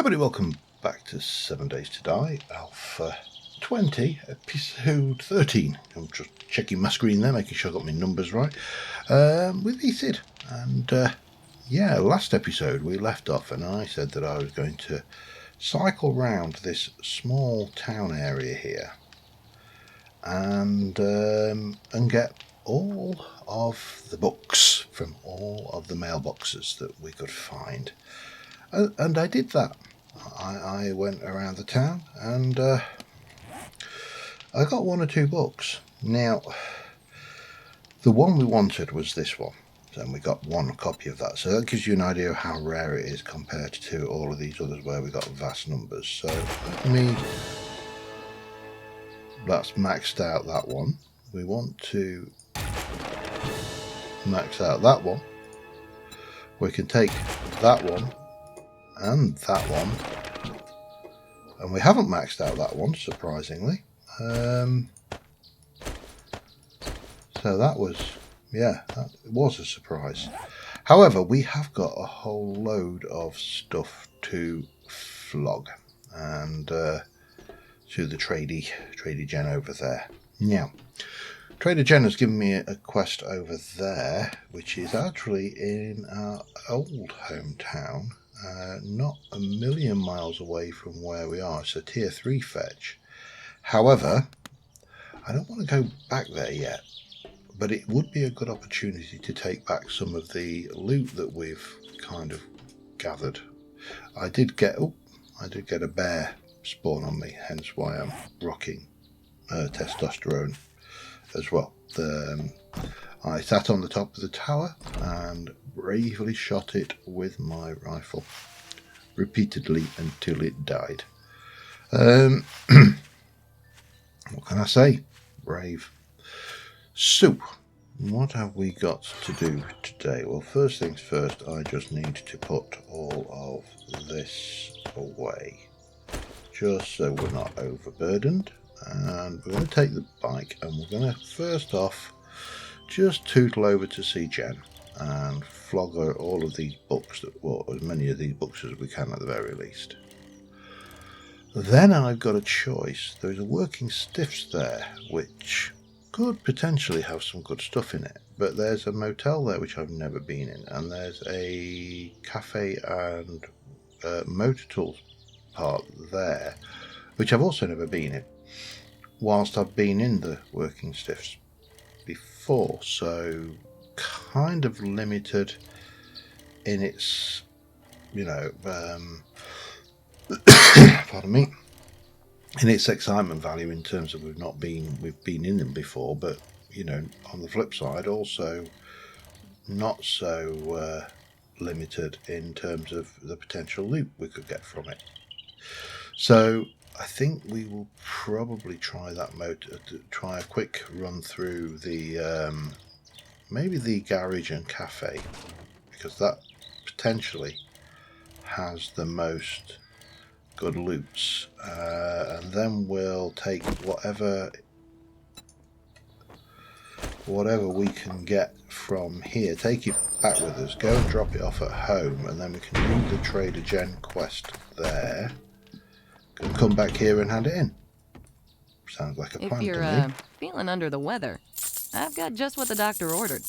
Everybody, welcome back to 7 Days to Die, Alpha 20, Episode 13. I'm just checking my screen there, making sure I got my numbers right, with Ethid. And yeah, last episode we left off and I said that I was going to cycle round this small town area here and get all of the books from all of the mailboxes that we could find. And I did that. I went around the town and I got one or two books. Now, the one we wanted was this one. And we got one copy of that. So that gives you an idea of how rare it is compared to all of these others where we got vast numbers. So that's maxed out that one. We want to max out that one. We can take that one and that one, and we haven't maxed out that one, surprisingly. So that was a surprise. However, we have got a whole load of stuff to flog and to the Trader Jen over there. Now, Trader Jen has given me a quest over there, which is actually in our old hometown. Not a million miles away from where we are. It's a tier 3 fetch. However, I don't want to go back there yet, but it would be a good opportunity to take back some of the loot that we've kind of gathered. I did get a bear spawn on me, hence why I'm rocking testosterone as well. I sat on the top of the tower and bravely shot it with my rifle repeatedly until it died. What can I say? Brave. So, what have we got to do today? Well, first things first, I just need to put all of this away, just so we're not overburdened. And we're going to take the bike and we're going to first off just tootle over to see Jen and flog her all of these books, as many of these books as we can at the very least. Then I've got a choice. There's a working stiffs there which could potentially have some good stuff in it, but there's a motel there which I've never been in, and there's a cafe and motor tools part there which I've also never been in, whilst I've been in the working stiffs before, so kind of limited in its pardon me, in its excitement value in terms of we've been in them before, but on the flip side also not so limited in terms of the potential loot we could get from it. So I think we will probably try that try a quick run through the maybe the garage and cafe, because that potentially has the most good loots, and then we'll take whatever we can get from here, take it back with us, go and drop it off at home, and then we can do the Trader Jen quest there and come back here and hand it in. Sounds like a plan to me. If you're feeling under the weather, I've got just what the doctor ordered.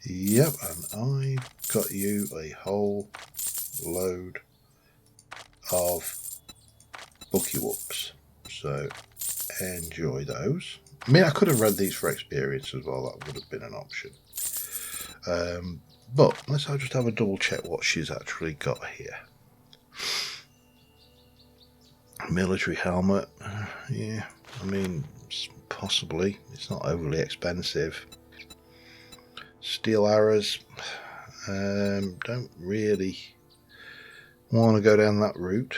Yep, and I got you a whole load of bookie whoops, so enjoy those. I mean, I could have read these for experience as well, that would have been an option, but let's just have a double check what she's actually got here. Military helmet, yeah, I mean, possibly, it's not overly expensive. Steel arrows, don't really want to go down that route.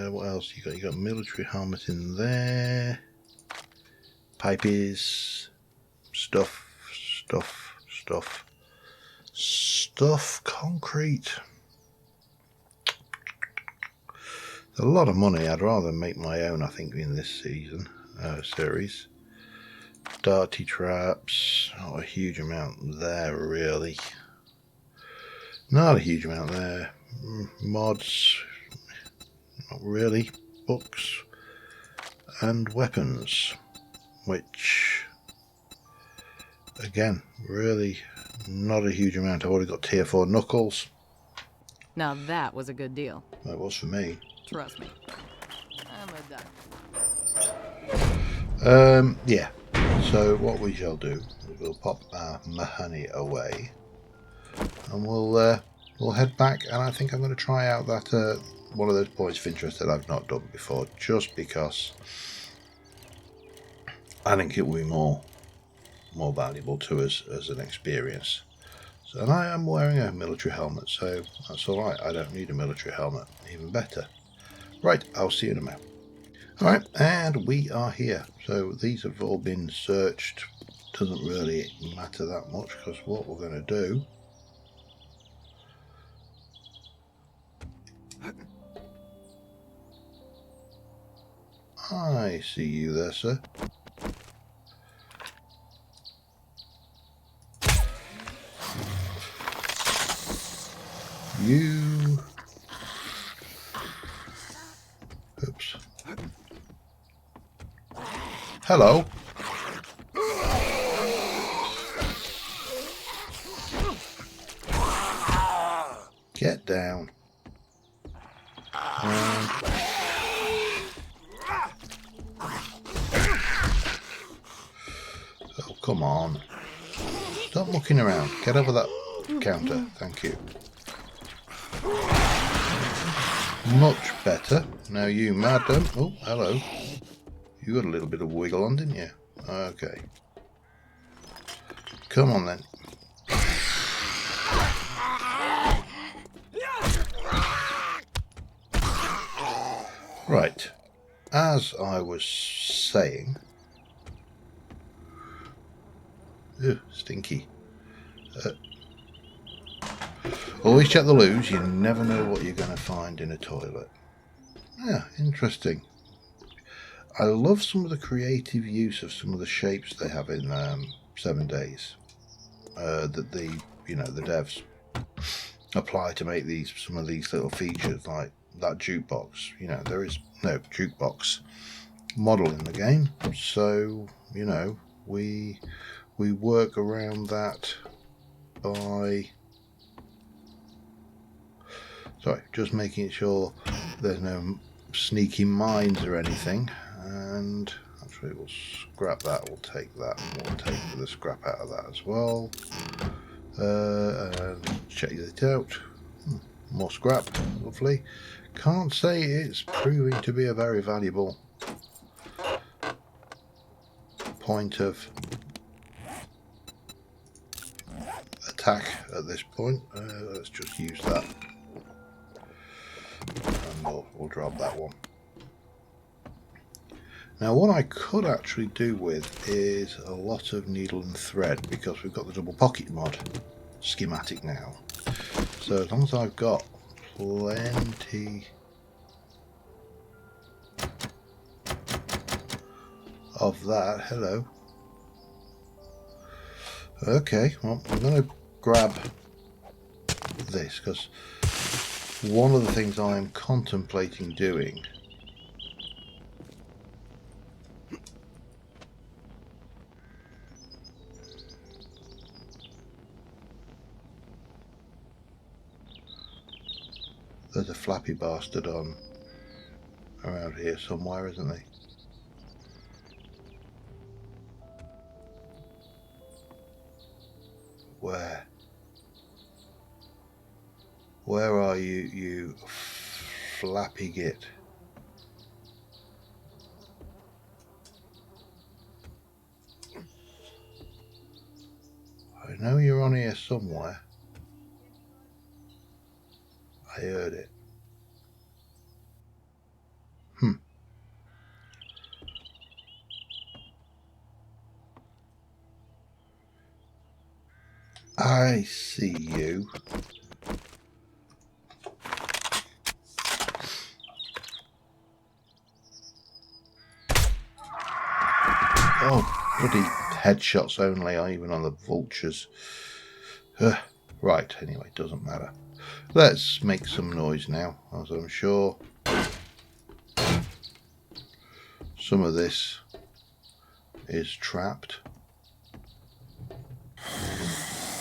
What else you got? You got military helmet in there, pipes, stuff, concrete. A lot of money. I'd rather make my own, I think, in this series. Darty traps, not a huge amount there really. Not a huge amount there. Mods, Not really. Books and weapons, which again, really not a huge amount. I've already got tier 4 knuckles. Now that was a good deal. That was for me. Trust me. I'm a doctor. Yeah. So what we shall do is we'll pop our honey away, and we'll head back. And I think I'm going to try out that one of those points of interest that I've not done before, just because I think it will be more valuable to us as an experience. So, and I am wearing a military helmet, so that's all right. I don't need a military helmet. Even better. Right, I'll see you in a minute. Alright, and we are here. So these have all been searched. Doesn't really matter that much, because what we're going to do I see you there, sir. You... Oops. Hello. Get down. Oh, come on. Stop mucking around. Get over that counter. Thank you. Much better. Now you madam. Oh, hello. You got a little bit of wiggle on, didn't you? Okay. Come on then. Right. As I was saying... Ew, stinky. Always check the loos. You never know what you're going to find in a toilet. Yeah, interesting. I love some of the creative use of some of the shapes they have in 7 Days. That the devs apply to make some of these little features, like that jukebox. There is no jukebox model in the game, so we work around that by just making sure there's no sneaky mines or anything. And actually we'll scrap that, we'll take that, and we'll take the scrap out of that as well. And check it out. More scrap, lovely. Can't say it's proving to be a very valuable point of attack at this point. Let's just use that, and we'll drop that one. Now what I could actually do with is a lot of needle and thread, because we've got the double pocket mod schematic now. So as long as I've got plenty of that. Hello. Okay, well, I'm going to grab this, because one of the things I am contemplating doing there's a flappy bastard on around here somewhere, isn't he? Where are you, you flappy git? I know you're on here somewhere. I heard it. I see you. Oh, bloody headshots only, even on the vultures. Right, anyway, doesn't matter. Let's make some noise now, as I'm sure some of this is trapped.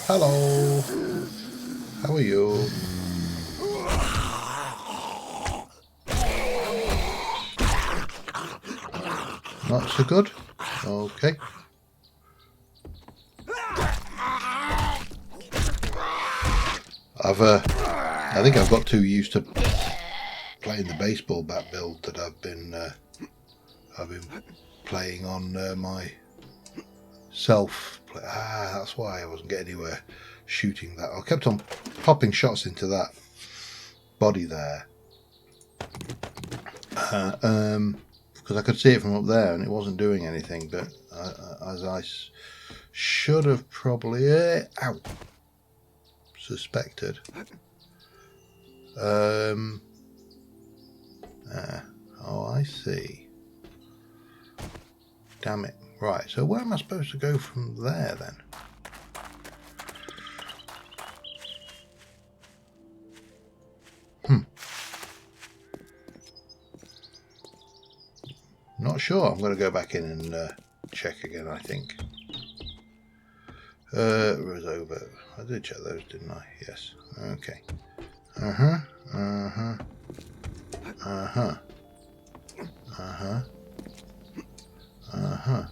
Hello. How are you? Not so good. Okay. I think I've got too used to playing the baseball bat build that I've been playing on my self. That's why I wasn't getting anywhere shooting that. I kept on popping shots into that body there, because I could see it from up there and it wasn't doing anything. But as I should have probably suspected. Oh, I see. Damn it. Right, so where am I supposed to go from there then? Not sure. I'm going to go back in and check again, I think. It was over. I did check those, didn't I? Yes. Okay. Uh-huh. Uh-huh. Uh-huh. Uh-huh. Uh-huh.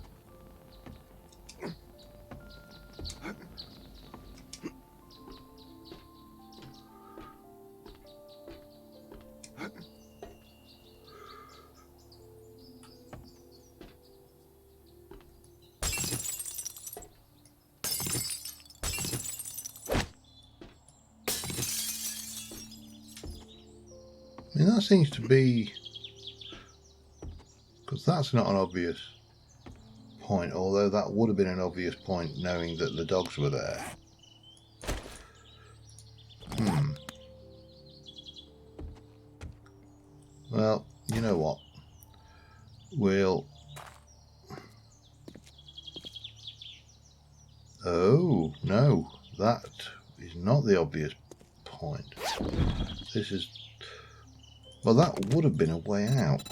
I mean, that seems to be... because that's not an obvious point, although that would have been an obvious point knowing that the dogs were there. Well, you know what? We'll... oh, no. That is not the obvious point. This is... well, that would have been a way out.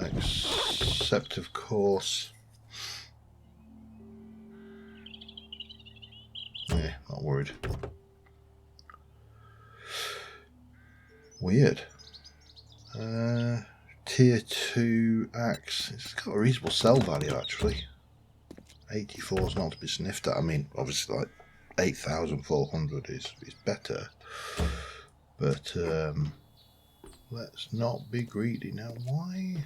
Except, of course... yeah, not worried. Weird. Tier 2 axe. It's got a reasonable sell value, actually. 84 is not to be sniffed at. I mean, obviously, like 8,400 is better. But let's not be greedy. Now, why?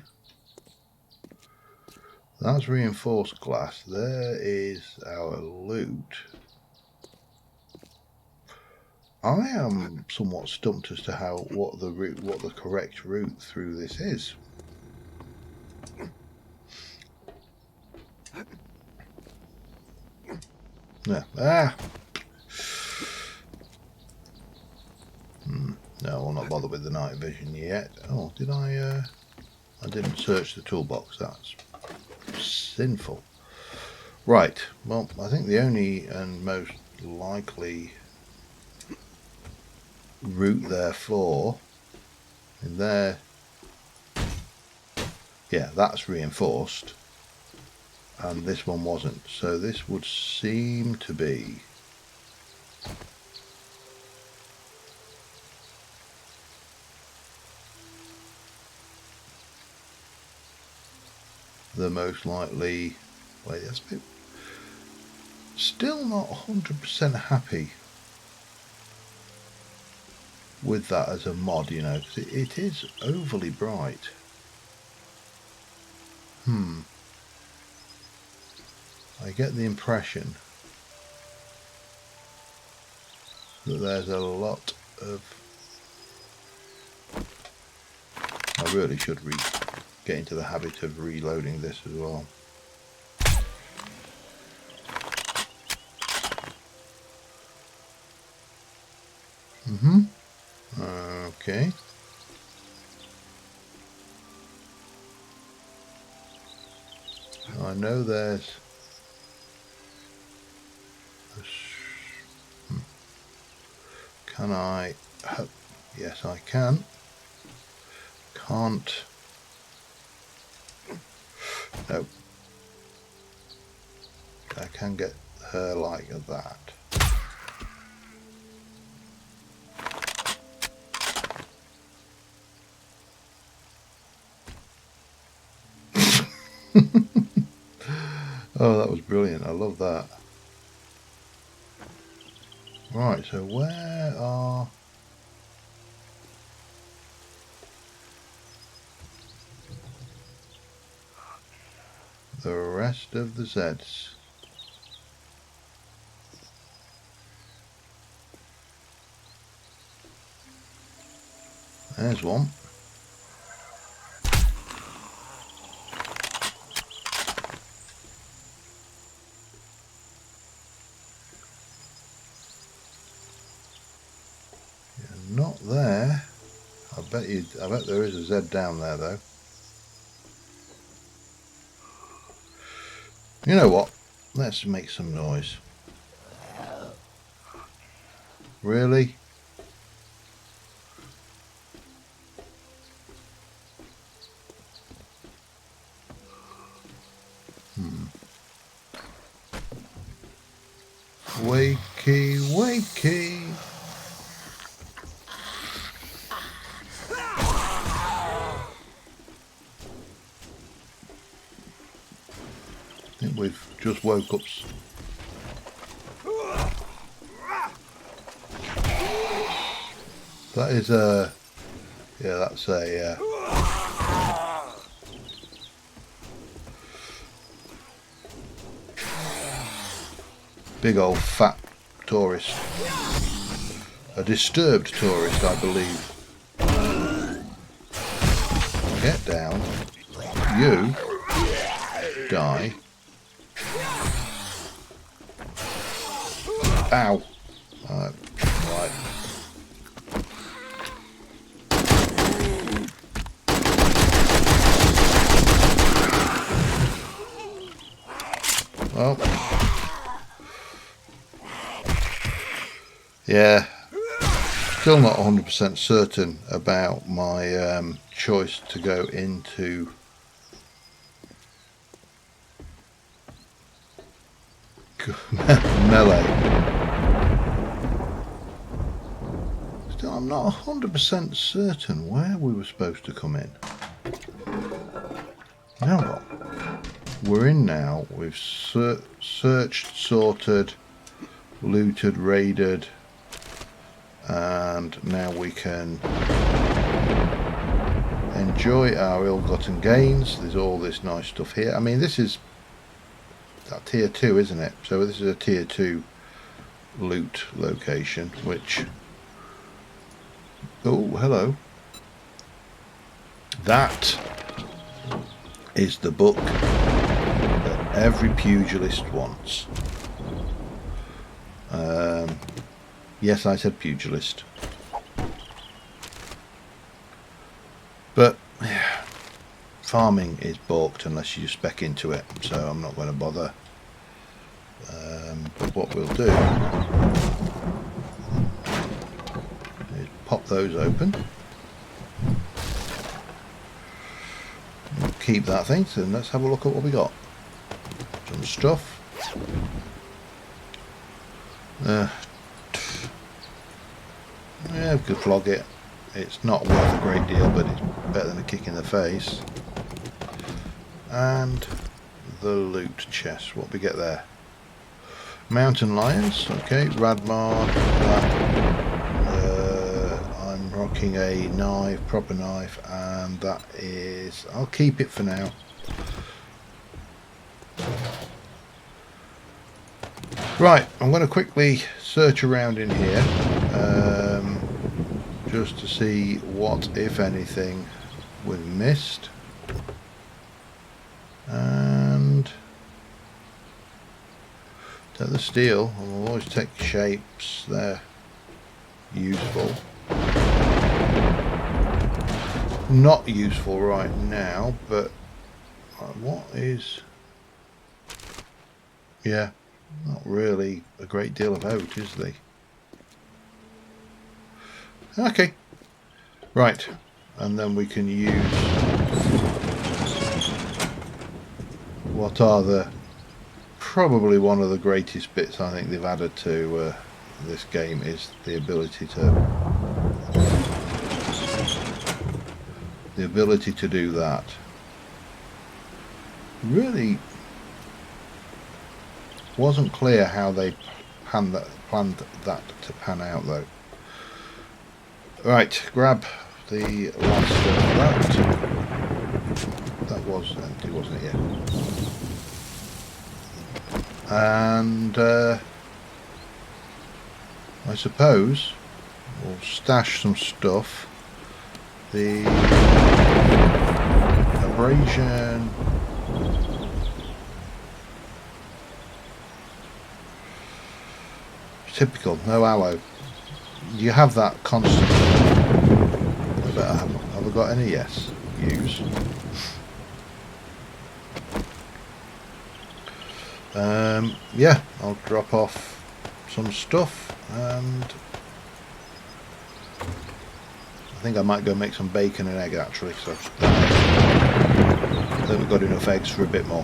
That's reinforced glass. There is our loot. I am somewhat stumped as to what the correct route through this is. Yeah. No, I'll not bother with the night vision yet. Oh, did I? I didn't search the toolbox. That's sinful. Right. Well, I think the only and most likely route therefore in there, yeah, that's reinforced and this one wasn't, so this would seem to be the most likely way. That's a bit, still not 100% happy with that as a mod, you know, because it is overly bright. I get the impression that there's a lot of... I really should get into the habit of reloading this as well. Okay. I know there's... Can I... oh, yes, I can. Can't... No. I can get her like that. Oh, that was brilliant. I love that. Right, so where are... the rest of the Zeds? There's one. You're not there. I bet there is a Z down there though. You know what? Let's make some noise. Really? Wakey, wakey. I think we've just woke up. That is a... yeah, that's a... big old fat tourist. A disturbed tourist, I believe. Get down. You die. Ow. Right. Well. Yeah. Still not 100% certain about my choice to go into melee. Still, I'm not 100% certain where we were supposed to come in. Now what? We're in now. We've searched, sorted, looted, raided, and now we can enjoy our ill-gotten gains. There's all this nice stuff here. I mean, this is that tier 2, isn't it? So this is a tier 2 loot location, which... oh, hello. That is the book that every pugilist wants. Yes, I said pugilist. But yeah, farming is balked unless you spec into it, so I'm not going to bother. But what we'll do is pop those open. We'll keep that thing, so let's have a look at what we got. Some stuff. Yeah, we could flog it. It's not worth a great deal, but it's better than a kick in the face. And the loot chest. What we get there? Mountain lions. Okay, Radmar. I'm rocking a knife, proper knife, and that is... I'll keep it for now. Right, I'm going to quickly search around in here. Just to see what, if anything, we've missed. And take the steel. I'll always take shapes. They're useful. Not useful right now, but what is... yeah, not really a great deal of out, is there? Okay, right, and then we can use what are the probably one of the greatest bits I think they've added to this game is the ability to do that. Really wasn't clear how they planned that to pan out though. Right, grab the last of that. That was empty, wasn't it? Yeah. And I suppose we'll stash some stuff. The abrasion. Typical, no aloe. You have that constantly. I bet I haven't. Have I got any? Yes. Use. Yeah, I'll drop off some stuff, and I think I might go make some bacon and egg actually, so I think we've got enough eggs for a bit more.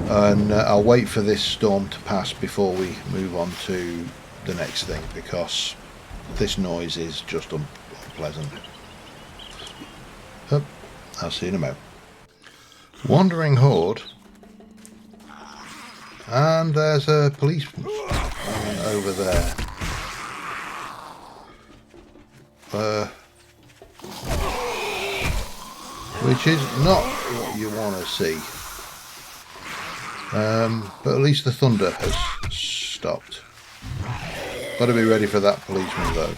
And I'll wait for this storm to pass before we move on to the next thing, because this noise is just unpleasant. I'll see you in a moment. Wandering Horde. And there's a policeman over there. Which is not what you want to see. But at least the thunder has stopped. Got to be ready for that policeman though.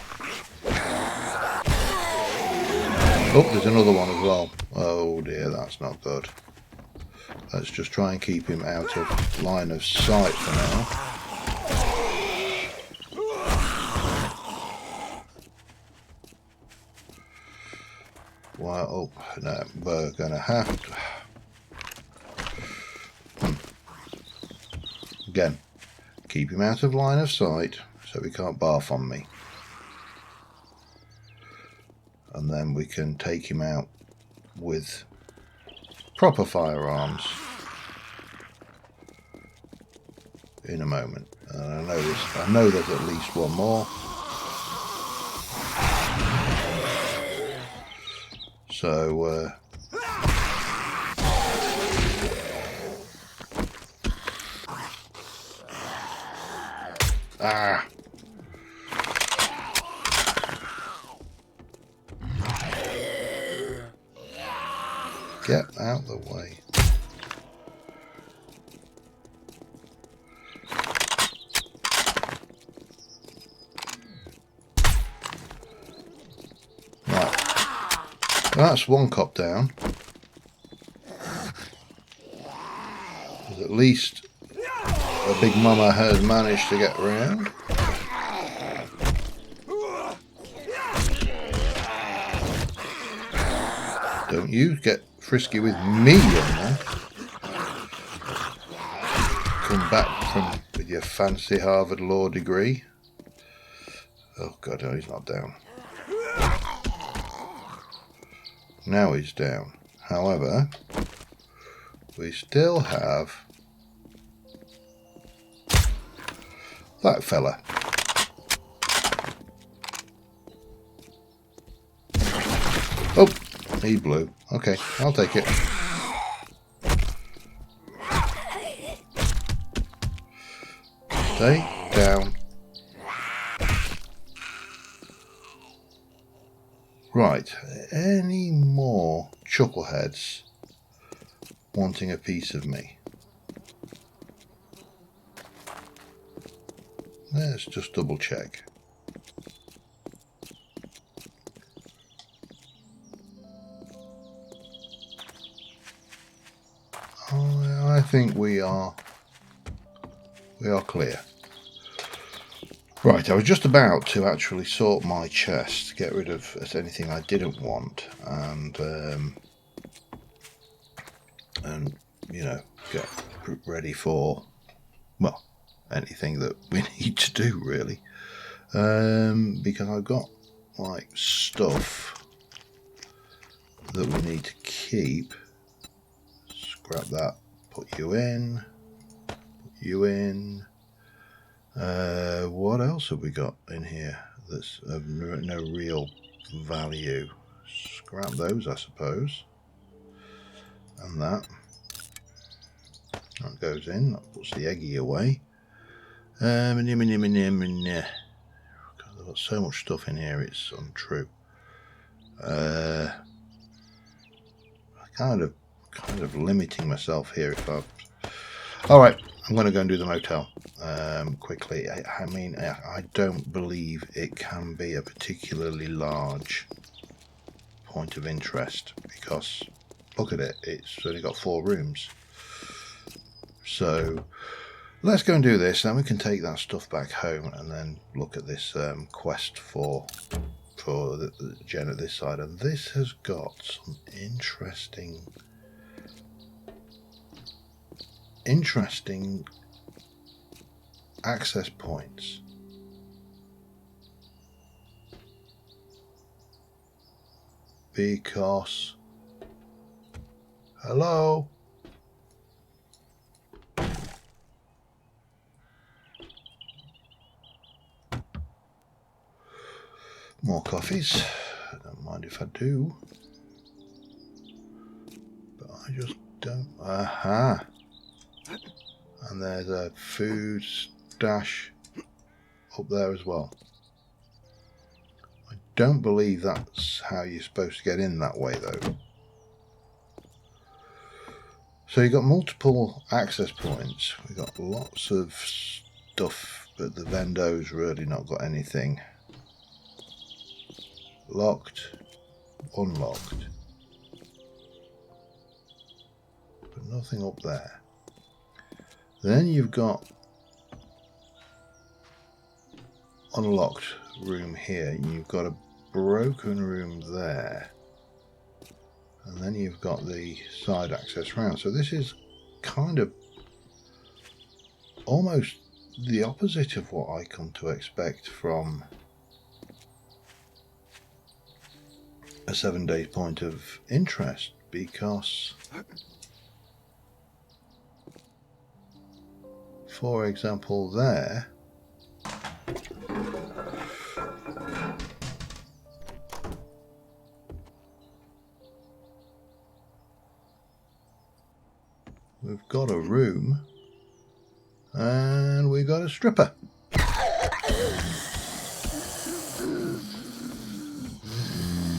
Oh, there's another one as well. Oh dear, that's not good. Let's just try and keep him out of line of sight for now. Well, oh, no, we're going to have to... Again, keep him out of line of sight so he can't barf on me. And then we can take him out with proper firearms in a moment. And I know there's at least one more. So get out the way. That's one cop down. There's at least a big mama has managed to get round. Don't you get frisky with me, you know. Come back with your fancy Harvard law degree. Oh God, no, he's not down. Now he's down. However, we still have that fella. Oh, he blew. Okay, I'll take it. Stay down. Right, any more chuckleheads wanting a piece of me? Let's just double check. I think we are clear. Right, I was just about to actually sort my chest, get rid of anything I didn't want, and you know, get ready for, well, anything that we need to do really, because I've got like stuff that we need to keep. Scrap that Put you in. Put you in. What else have we got in here that's of no real value? Scrap those, I suppose. And that goes in. That puts the eggy away. God, I've got so much stuff in here, it's untrue. Kind of limiting myself here. If I, all right, I'm going to go and do the motel quickly. I mean, I don't believe it can be a particularly large point of interest because look at it. It's only got 4 rooms. So let's go and do this. Then we can take that stuff back home and then look at this quest for the gen at this side. And this has got some interesting access points. Because hello. More coffees. I don't mind if I do. But I just don't. Aha. And there's a food stash up there as well. I don't believe that's how you're supposed to get in that way though. So you've got multiple access points. We've got lots of stuff, but the vendo's really not got anything. Locked, unlocked, but nothing up there. Then you've got unlocked room here, and you've got a broken room there, and then you've got the side access round. So this is kind of almost the opposite of what I come to expect from a 7 day point of interest, because for example there we've got a room and we got a stripper.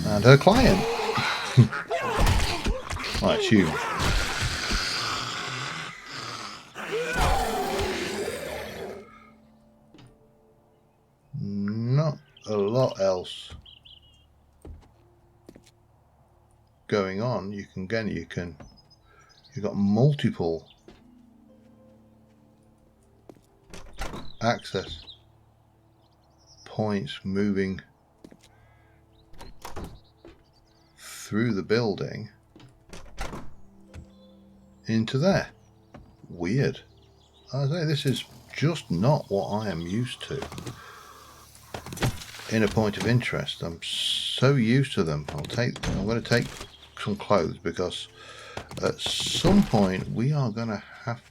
And her client. I assume. Not a lot else going on. You've got multiple access points moving through the building into there. Weird. I say this is just not what I am used to in a point of interest. I'm so used to them. I'm going to take some clothes because at some point we are going to have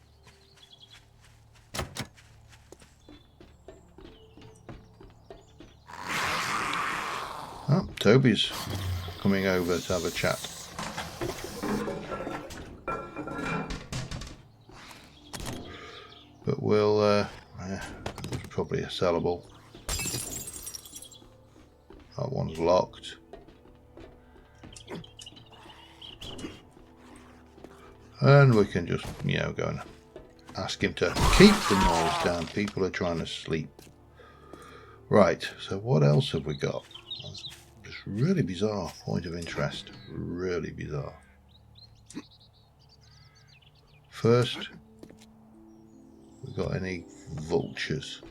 Toby's coming over to have a chat. But we'll probably a sellable. That one's locked. And we can just, go and ask him to keep the noise down. People are trying to sleep. Right, so what else have we got? Just really bizarre point of interest. Really bizarre. First, we got any vultures?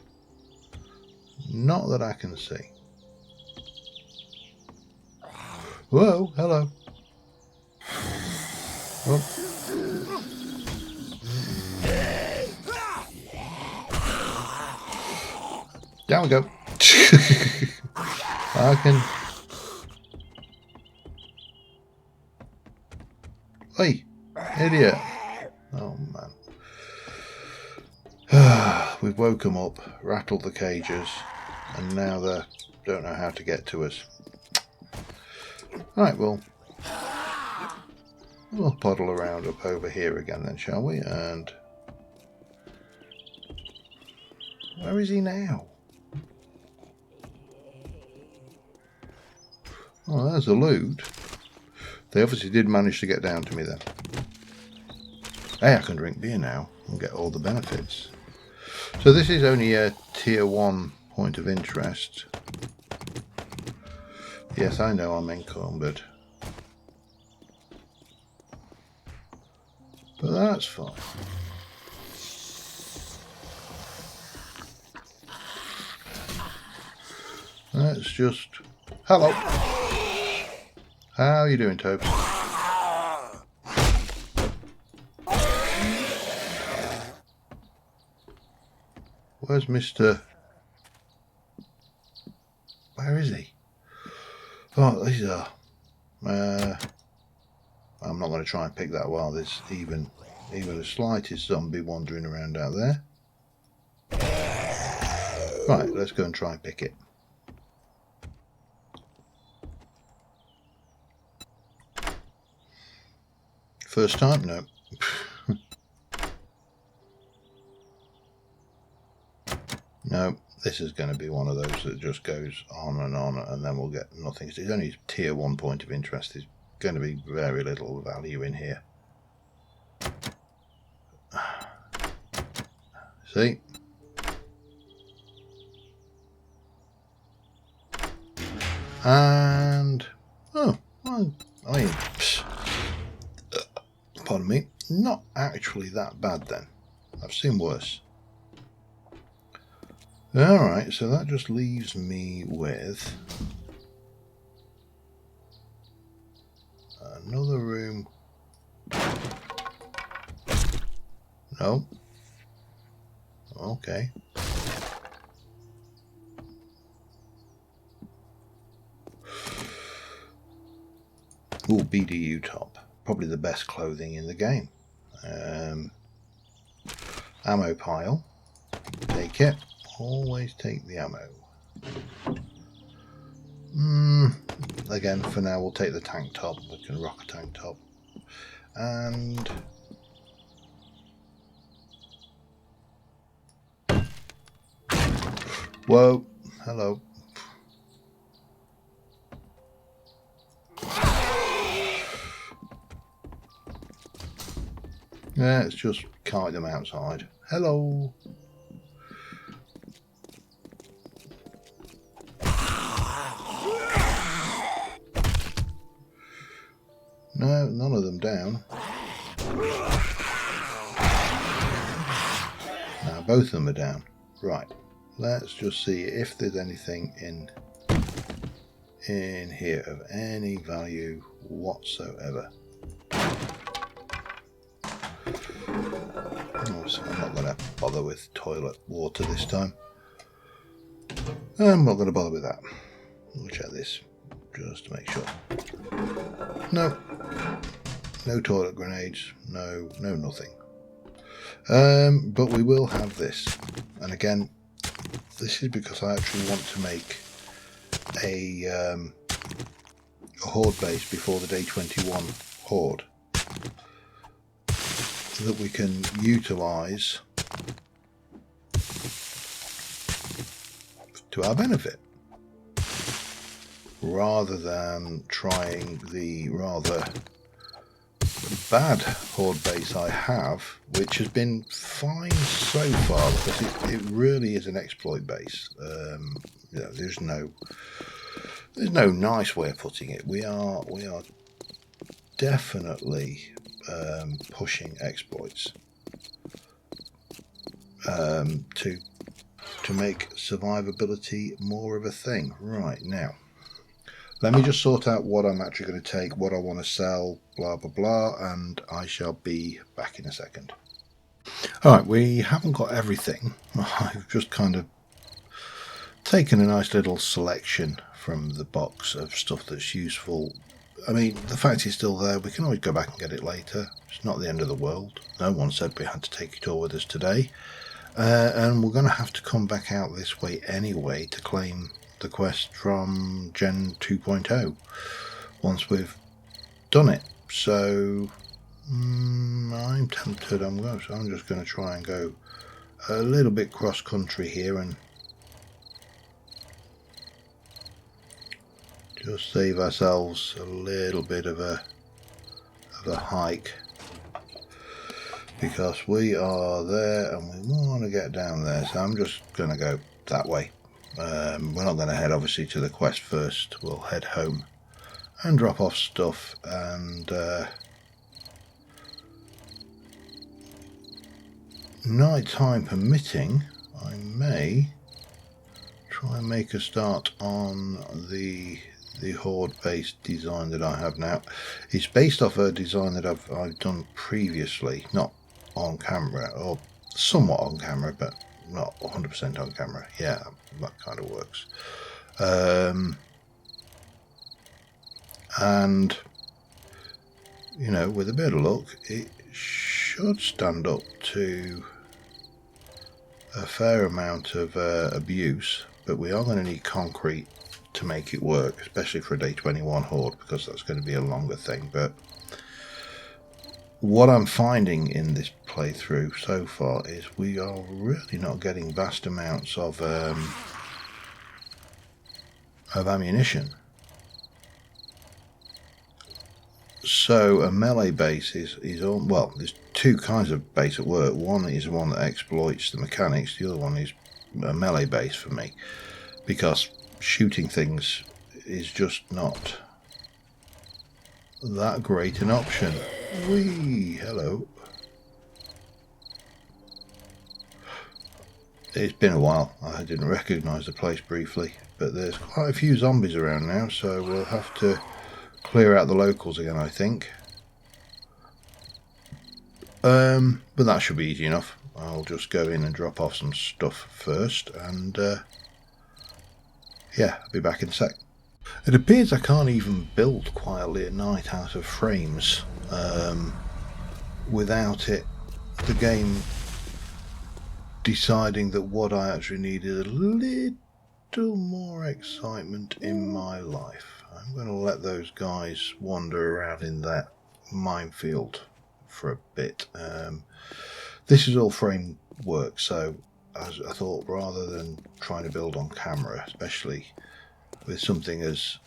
Not that I can see. Whoa, hello. Oh. Down we go. I can. Hey, idiot. Oh We've woke them up, rattled the cages, and now they don't know how to get to us. Right, well, we'll poddle around up over here again then, shall we? And where is he now? Oh, there's the loot. They obviously did manage to get down to me then. Hey, I can drink beer now and get all the benefits. So this is only a tier 1 point of interest. Yes, I know I'm encumbered. But that's fine. Let's just... Hello! How are you doing, Tobes? Where's Mr... Where is he? Oh, these are... I'm not going to try and pick that while there's even the slightest zombie wandering around out there. Right, let's go and try and pick it. First time? No. No, this is going to be one of those that just goes on, and then we'll get nothing. It's only tier 1 point of interest. There's going to be very little value in here. See? And... Oh, well, I mean... Pardon me. Not actually that bad then. I've seen worse. Alright, so that just leaves me with... another room. No. Okay. Ooh, BDU top. Probably the best clothing in the game. Ammo pile. Take it. Always take the ammo. Again, for now, we'll take the tank top. We can rock a tank top. And... Whoa. Hello. Yeah, let's just kite them outside. Hello. No, none of them down. Now both of them are down. Right. Let's just see if there's anything in here of any value whatsoever. Oh, so I'm not going to bother with toilet water this time. I'm not going to bother with that. We'll check this just to make sure. No. No toilet grenades. No nothing. But we will have this. And again, this is because I actually want to make a Horde base before the day 21 Horde that we can utilise to our benefit, rather than trying the rather bad Horde base I have, which has been fine so far because it really is an exploit base. You know, there's no nice way of putting it. We are definitely pushing exploits to make survivability more of a thing. Right, now let me just sort out what I'm actually going to take, what I want to sell, blah blah blah, and I shall be back in a second. Alright, we haven't got everything. I've just kind of taken a nice little selection from the box of stuff that's useful. I mean, the fact it's still there, we can always go back and get it later. It's not the end of the world. No one said we had to take it all with us today. And we're going to have to come back out this way anyway to claim the quest from Gen 2.0 once we've done it. So I'm tempted. I'm just going to try and go a little bit cross country here and just save ourselves a little bit of a hike, because we are there and we want to get down there. So I'm just going to go that way. We're not going to head obviously to the quest first. We'll head home and drop off stuff, and night time permitting, I may try and make a start on the Horde based design that I have now. It's based off a design that I've done previously, not on camera, or somewhat on camera, but not 100% on camera. Yeah, that kind of works. And you know, with a bit of luck, it should stand up to a fair amount of abuse, but we are going to need concrete to make it work, especially for a day 21 Horde, because that's going to be a longer thing. But what I'm finding in this playthrough so far is we are really not getting vast amounts of ammunition. So a melee base is on, well, there's two kinds of base at work. One is the one that exploits the mechanics, the other one is a melee base for me, because shooting things is just not that great an option. Whee, hello. It's been a while. I didn't recognise the place briefly, but there's quite a few zombies around now, so we'll have to clear out the locals again, I think. But that should be easy enough. I'll just go in and drop off some stuff first, and yeah, I'll be back in a sec. It appears I can't even build quietly at night out of frames without the game deciding that what I actually need is a little more excitement in my life. I'm going to let those guys wander around in that minefield for a bit. This is all frame work, so I thought, rather than trying to build on camera, especially with something as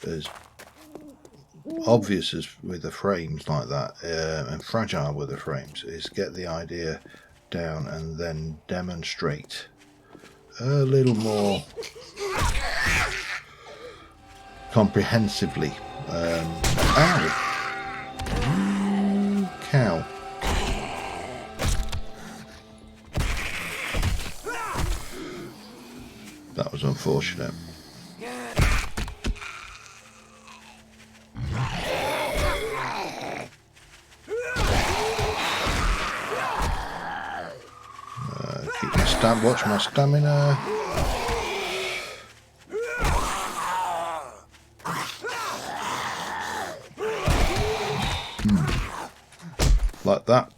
obvious as with the frames like that, and fragile with the frames, is get the idea down and then demonstrate a little more comprehensively. Ow! Cow. That was unfortunate. Watch my stamina. Like that.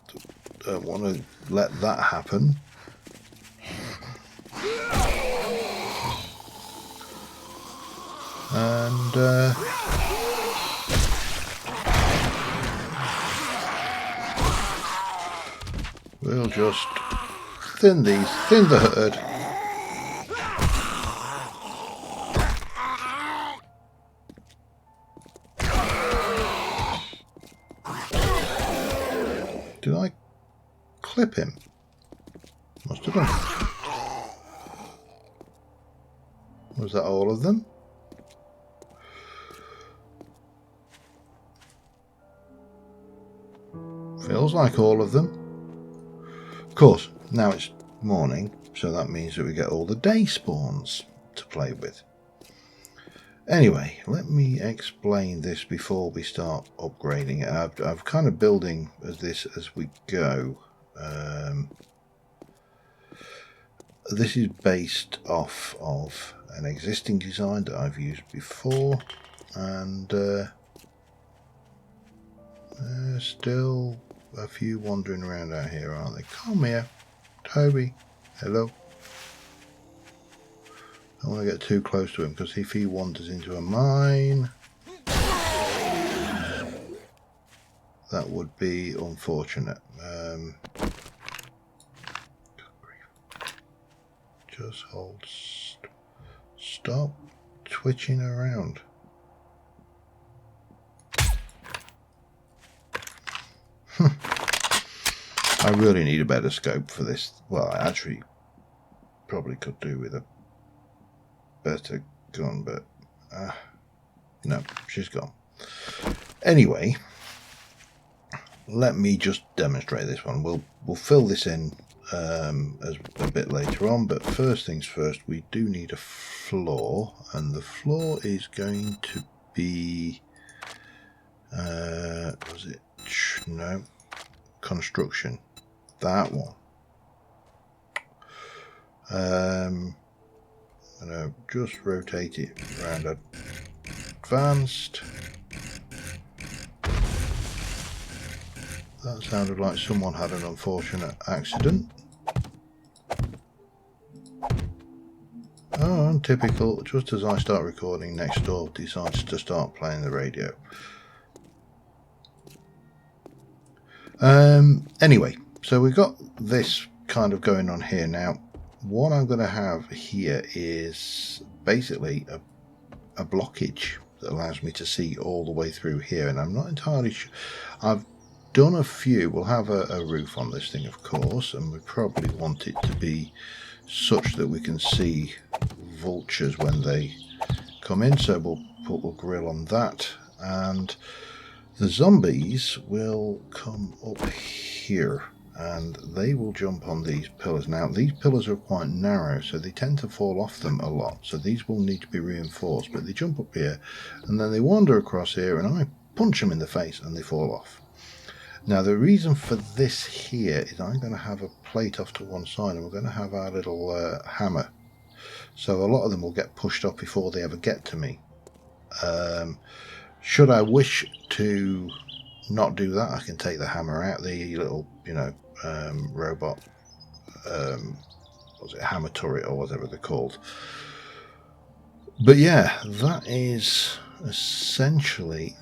Don't want to let that happen. And we'll just thin the herd. Did I clip him? Must have done. Was that all of them? Feels like all of them. Of course, now it's morning, so that means that we get all the day spawns to play with. Anyway, let me explain this before we start upgrading it. I'm kind of building this as we go. This is based off of an existing design that I've used before, and there's still a few wandering around out here, aren't they? Come here, Toby. Hello? I don't want to get too close to him, because if he wanders into a mine, that would be unfortunate. Just hold. Stop twitching around. I really need a better scope for this. Well, I actually probably could do with a better gun, but no, she's gone. Anyway, let me just demonstrate this one. We'll fill this in as a bit later on, but first things first, we do need a floor, and the floor is going to be was it no construction, that one. I'm gonna just rotate it around advanced. That sounded like someone had an unfortunate accident. Oh, untypical. Just as I start recording, next door decides to start playing the radio. Anyway, so we've got this kind of going on here now. What I'm going to have here is basically a blockage that allows me to see all the way through here, and I'm not entirely sure. I've done a few. We'll have a roof on this thing, of course, and we probably want it to be such that we can see vultures when they come in, so we'll put a grill on that, and the zombies will come up here and they will jump on these pillars. Now these pillars are quite narrow, so they tend to fall off them a lot, so these will need to be reinforced, but they jump up here and then they wander across here and I punch them in the face and they fall off. Now the reason for this here is I'm going to have a plate off to one side and we're going to have our little hammer, so a lot of them will get pushed off before they ever get to me. Should I wish to not do that, I can take the hammer out, the little, robot, was it hammer turret or whatever they're called. But yeah, that is essentially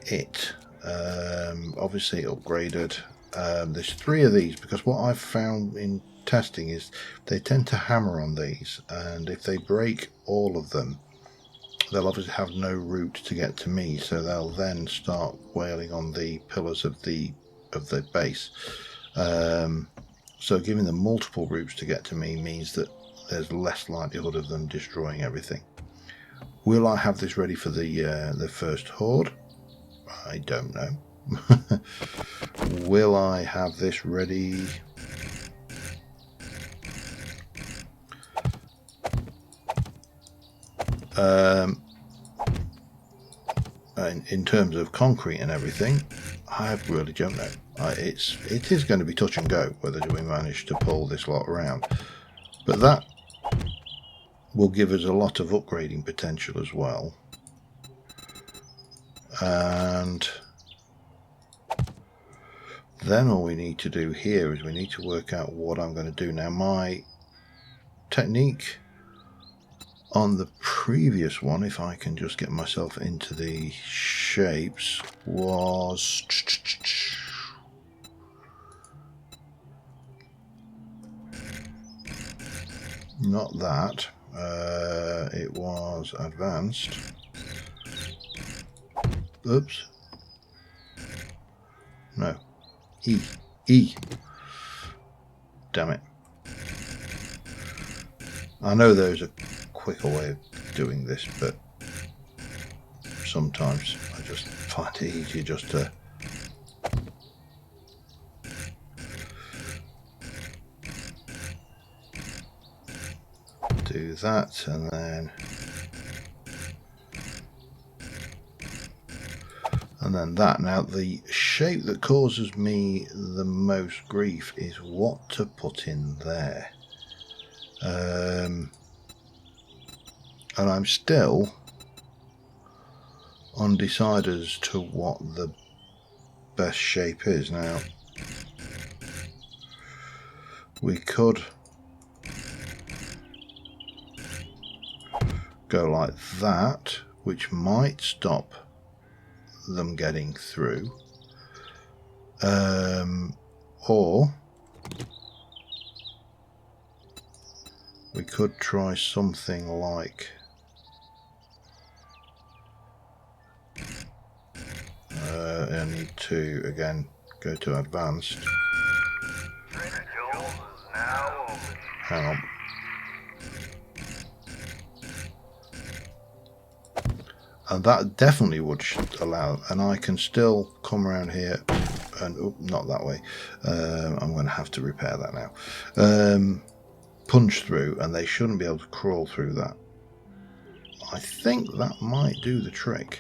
it. Obviously upgraded. There's 3 of these, because what I've found in testing is they tend to hammer on these, and if they break all of them, they'll obviously have no route to get to me, so they'll then start wailing on the pillars of the base. So giving them multiple routes to get to me means that there's less likelihood of them destroying everything. Will I have this ready for the first horde? I don't know. Will I have this ready? In terms of concrete and everything, I really don't know. It is going to be touch and go whether do we manage to pull this lot around, but that will give us a lot of upgrading potential as well. And then all we need to do here is we need to work out what I'm going to do. Now my technique on the previous one, if I can just get myself into the shapes, was not that. It was advanced. Oops. No. E. Damn it. I know there's a quicker way of doing this, but sometimes I just find it easier just to do that, and then that. Now the shape that causes me the most grief is what to put in there. And I'm still undecided as to what the best shape is. Now we could go like that, which might stop them getting through. Or we could try something like I need to again go to advanced. Hang on. And that definitely would allow, and I can still come around here and not that way. I'm going to have to repair that now. Punch through, and they shouldn't be able to crawl through that. I think that might do the trick.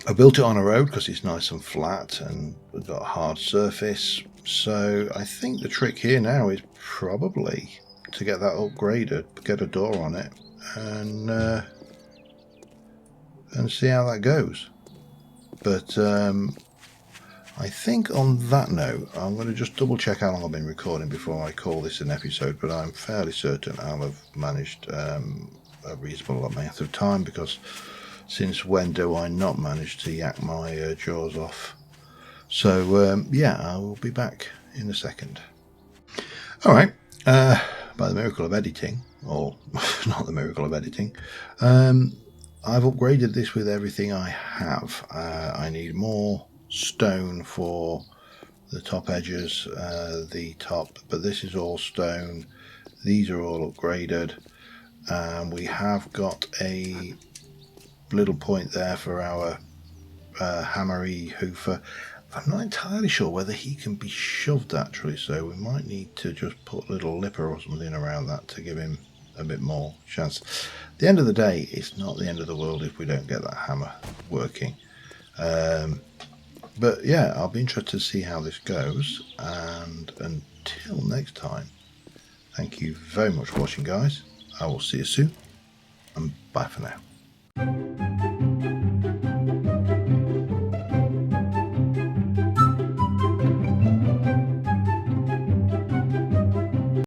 I built it on a road because it's nice and flat and we've got a hard surface. So I think the trick here now is probably to get that upgraded, get a door on it, and see how that goes. But I think on that note, I'm going to just double check how long I've been recording before I call this an episode, but I'm fairly certain I'll have managed a reasonable amount of time, because since when do I not manage to yak my jaws off? So yeah, I will be back in a second. Alright, by the miracle of editing, or not the miracle of editing, I've upgraded this with everything I have. I need more stone for the top edges, the top, but this is all stone. These are all upgraded, and we have got a little point there for our hammery hoofer. I'm not entirely sure whether he can be shoved actually, so we might need to just put a little lipper or something around that to give him a bit more chance. At the end of the day, it's not the end of the world if we don't get that hammer working. But yeah, I'll be interested to see how this goes, and until next time, thank you very much for watching, guys. I will see you soon, and bye for now.